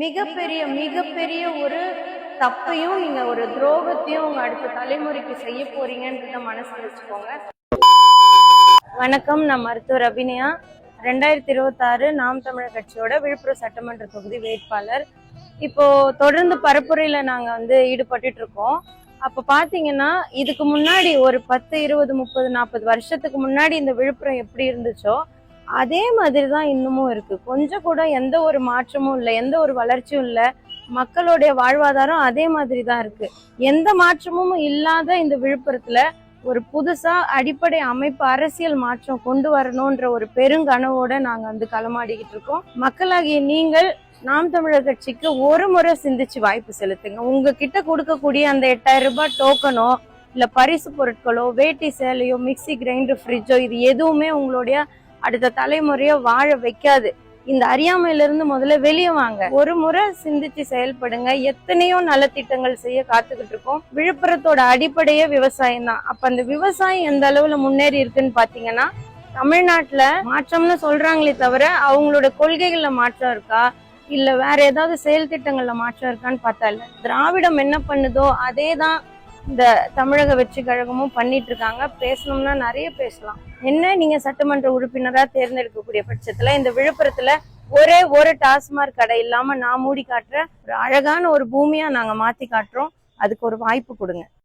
மிகப்பெரிய ஒரு தப்பையும் நீங்க ஒரு துரோகத்தையும் உங்க அடுத்த தலைமுறைக்கு செய்ய போறீங்கன்றத மனசுல வச்சுக்கோங்க. வணக்கம், நான் மருத்துவர் அபிநயா. 2026 நாம் தமிழர் கட்சியோட விழுப்புரம் சட்டமன்ற தொகுதி வேட்பாளர். இப்போ தொடர்ந்து பரப்புரையில நாங்க ஈடுபட்டு இருக்கோம். அப்ப பாத்தீங்கன்னா இதுக்கு முன்னாடி ஒரு 10, 20, 30, 40 வருஷத்துக்கு முன்னாடி இந்த விழுப்புரம் எப்படி இருந்துச்சோ அதே மாதிரிதான் இன்னமும் இருக்கு. கொஞ்சம் கூட எந்த ஒரு மாற்றமும் இல்லை, எந்த ஒரு வளர்ச்சியும் இல்லை. மக்களுடைய வாழ்வாதாரம் அதே மாதிரி தான் இருக்கு. எந்த மாற்றமும் இல்லாத இந்த விழுப்புரத்துல ஒரு புதுசா அடிப்படை அமைப்பு அரசியல் மாற்றம் கொண்டு வரணும்ன்ற ஒரு பெருங்கனவோட நாங்க களமாடிக்கிட்டு இருக்கோம். மக்களாகிய நீங்கள் நாம் தமிழர் கட்சிக்கு ஒரு முறை சிந்திச்சு வாய்ப்பு செலுத்துங்க. உங்ககிட்ட கொடுக்கக்கூடிய அந்த 8000 ரூபாய் டோக்கனோ இல்ல பரிசு பொருட்களோ, வேட்டி சேலையோ, மிக்சி கிரைண்டர், ஃப்ரிட்ஜோ, இது எதுவுமே உங்களுடைய அடுத்த தலைமுறைய வாழ வைக்காது. இந்த அறியாமையில இருந்து முதல்ல வெளியே வாங்க. ஒரு முறை சிந்திச்சு செயல்படுங்க. எத்தனையோ நலத்திட்டங்கள் செய்ய காத்துக்கிட்டு இருக்கோம். விழுப்புரத்தோட அடிப்படையே விவசாயம் தான். அப்ப அந்த விவசாயம் எந்த அளவுல முன்னேறி இருக்குன்னு பாத்தீங்கன்னா, தமிழ்நாட்டுல மாற்றம்னு சொல்றாங்களே தவிர அவங்களோட கொள்கைகள்ல மாற்றம் இருக்கா இல்ல வேற ஏதாவது செயல் திட்டங்கள்ல மாற்றம் இருக்கான்னு பார்த்தா இல்ல. திராவிடம் என்ன பண்ணுதோ அதே தான் இந்த தமிழக வெற்றி கழகமும் பண்ணிட்டு இருக்காங்க. பேசணும்னா நிறைய பேசலாம். என்ன நீங்க சட்டமன்ற உறுப்பினரா தேர்ந்தெடுக்கக்கூடிய பட்சத்துல இந்த விழுப்புரத்துல ஒரே ஒரு டாஸ்மாக் கடை இல்லாம நான் மூடி காட்டுற ஒரு அழகான ஒரு பூமியா நாங்க மாத்தி காட்டுறோம். அதுக்கு ஒரு வாய்ப்பு கொடுங்க.